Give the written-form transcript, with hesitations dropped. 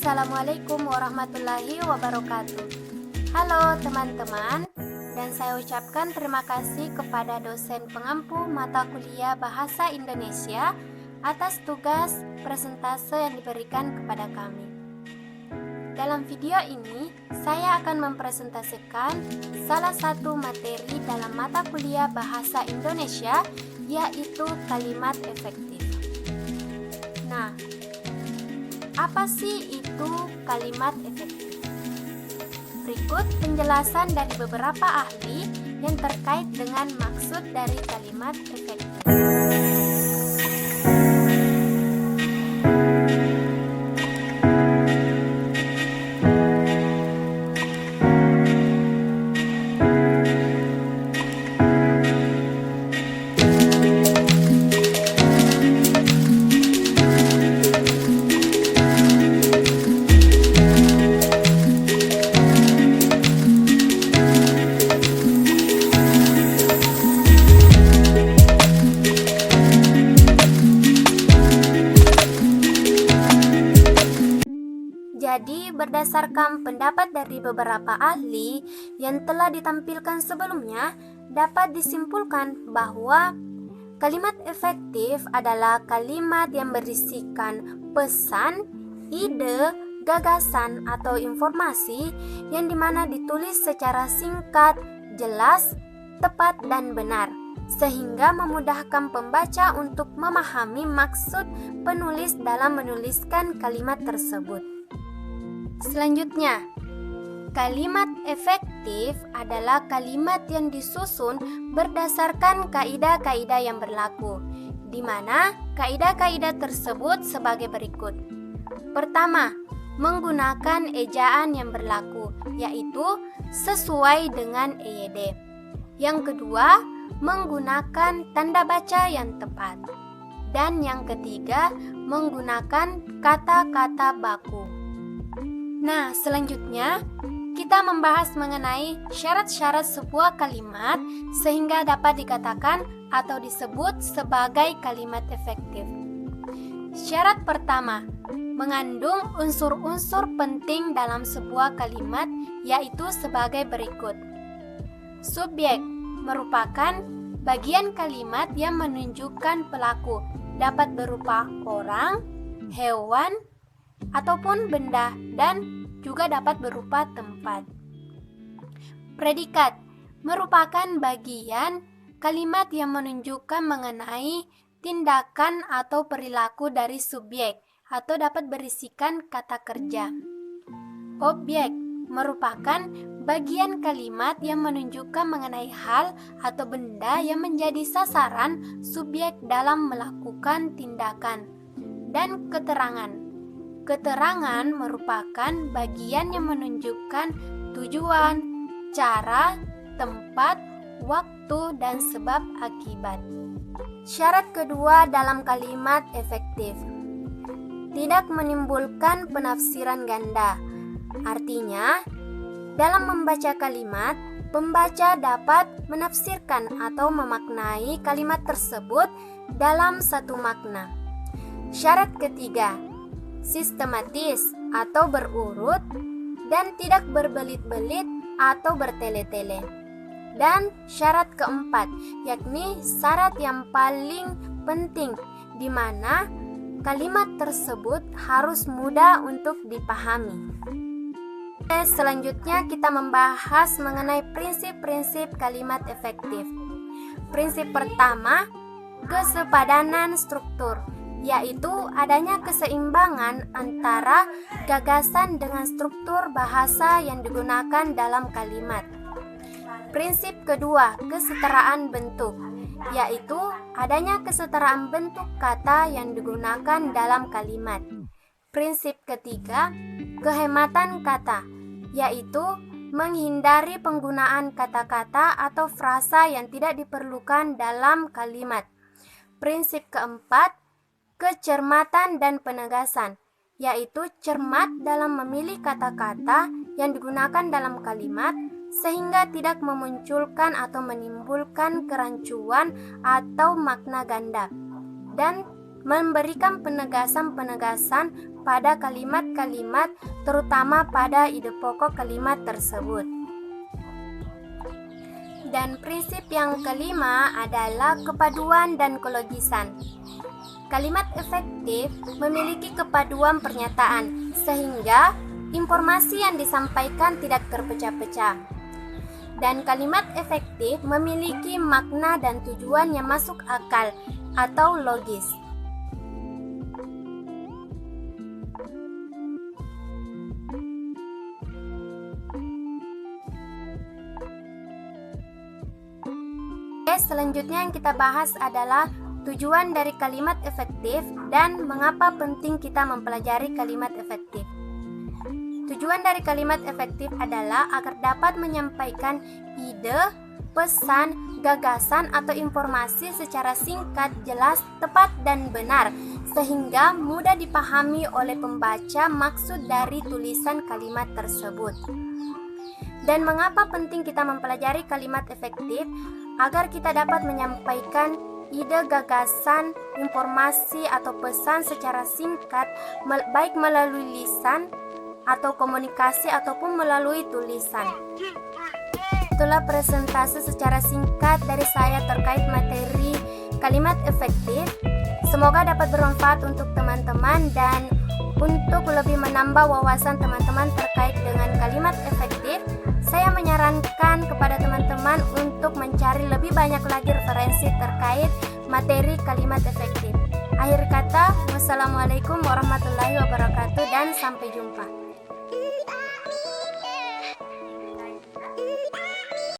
Assalamualaikum warahmatullahi wabarakatuh. Halo teman-teman, dan saya ucapkan terima kasih kepada dosen pengampu mata kuliah Bahasa Indonesia atas tugas presentase yang diberikan kepada kami. Dalam video ini, saya akan mempresentasikan salah satu materi dalam mata kuliah Bahasa Indonesia, yaitu kalimat efektif. Nah, apa sih itu kalimat efektif? Berikut penjelasan dari beberapa ahli yang terkait dengan maksud dari kalimat efektif. Jadi, berdasarkan pendapat dari beberapa ahli yang telah ditampilkan sebelumnya, dapat disimpulkan bahwa kalimat efektif adalah kalimat yang berisikan pesan, ide, gagasan, atau informasi yang dimana ditulis secara singkat, jelas, tepat, dan benar, sehingga memudahkan pembaca untuk memahami maksud penulis dalam menuliskan kalimat tersebut. Selanjutnya, kalimat efektif adalah kalimat yang disusun berdasarkan kaidah-kaidah yang berlaku, di mana kaidah-kaidah tersebut sebagai berikut. Pertama, menggunakan ejaan yang berlaku, yaitu sesuai dengan EYD. Yang kedua, menggunakan tanda baca yang tepat. Dan yang ketiga, menggunakan kata-kata baku. Nah, selanjutnya kita membahas mengenai syarat-syarat sebuah kalimat sehingga dapat dikatakan atau disebut sebagai kalimat efektif. Syarat pertama, mengandung unsur-unsur penting dalam sebuah kalimat, yaitu sebagai berikut. Subjek merupakan bagian kalimat yang menunjukkan pelaku, dapat berupa orang, hewan, ataupun benda, dan juga dapat berupa tempat. Predikat merupakan bagian kalimat yang menunjukkan mengenai tindakan atau perilaku dari subjek atau dapat berisikan kata kerja. Objek merupakan bagian kalimat yang menunjukkan mengenai hal atau benda yang menjadi sasaran subjek dalam melakukan tindakan. Dan keterangan merupakan bagian yang menunjukkan tujuan, cara, tempat, waktu, dan sebab akibat. Syarat kedua dalam kalimat efektif, tidak menimbulkan penafsiran ganda. Artinya, dalam membaca kalimat, pembaca dapat menafsirkan atau memaknai kalimat tersebut dalam satu makna. Syarat ketiga, sistematis atau berurut dan tidak berbelit-belit atau bertele-tele. Dan syarat keempat, yakni syarat yang paling penting, di mana kalimat tersebut harus mudah untuk dipahami. Selanjutnya kita membahas mengenai prinsip-prinsip kalimat efektif. Prinsip pertama, kesepadanan struktur, yaitu adanya keseimbangan antara gagasan dengan struktur bahasa yang digunakan dalam kalimat. Prinsip kedua, kesetaraan bentuk, yaitu adanya kesetaraan bentuk kata yang digunakan dalam kalimat. Prinsip ketiga, kehematan kata, yaitu menghindari penggunaan kata-kata atau frasa yang tidak diperlukan dalam kalimat. Prinsip keempat, kecermatan dan penegasan, yaitu cermat dalam memilih kata-kata yang digunakan dalam kalimat sehingga tidak memunculkan atau menimbulkan kerancuan atau makna ganda. Dan memberikan penegasan-penegasan pada kalimat-kalimat, terutama pada ide pokok kalimat tersebut. Dan prinsip yang kelima adalah kepaduan dan kelogisan. Kalimat efektif memiliki kepaduan pernyataan, sehingga informasi yang disampaikan tidak terpecah-pecah. Dan kalimat efektif memiliki makna dan tujuan yang masuk akal atau logis. Selanjutnya yang kita bahas adalah tujuan dari kalimat efektif dan mengapa penting kita mempelajari kalimat efektif. Tujuan dari kalimat efektif adalah agar dapat menyampaikan ide, pesan, gagasan atau informasi secara singkat, jelas, tepat, dan benar, sehingga mudah dipahami oleh pembaca maksud dari tulisan kalimat tersebut. Dan mengapa penting kita mempelajari kalimat efektif? Agar kita dapat menyampaikan ide, gagasan, informasi, atau pesan secara singkat, baik melalui lisan atau komunikasi ataupun melalui tulisan. Itulah presentasi secara singkat dari saya terkait materi kalimat efektif. Semoga dapat bermanfaat untuk teman-teman dan untuk lebih menambah wawasan teman-teman terkait dengan kalimat efektif. Saya menyarankan kepada teman-teman untuk mencari lebih banyak lagi referensi terkait materi kalimat efektif. Akhir kata, wassalamualaikum warahmatullahi wabarakatuh dan sampai jumpa.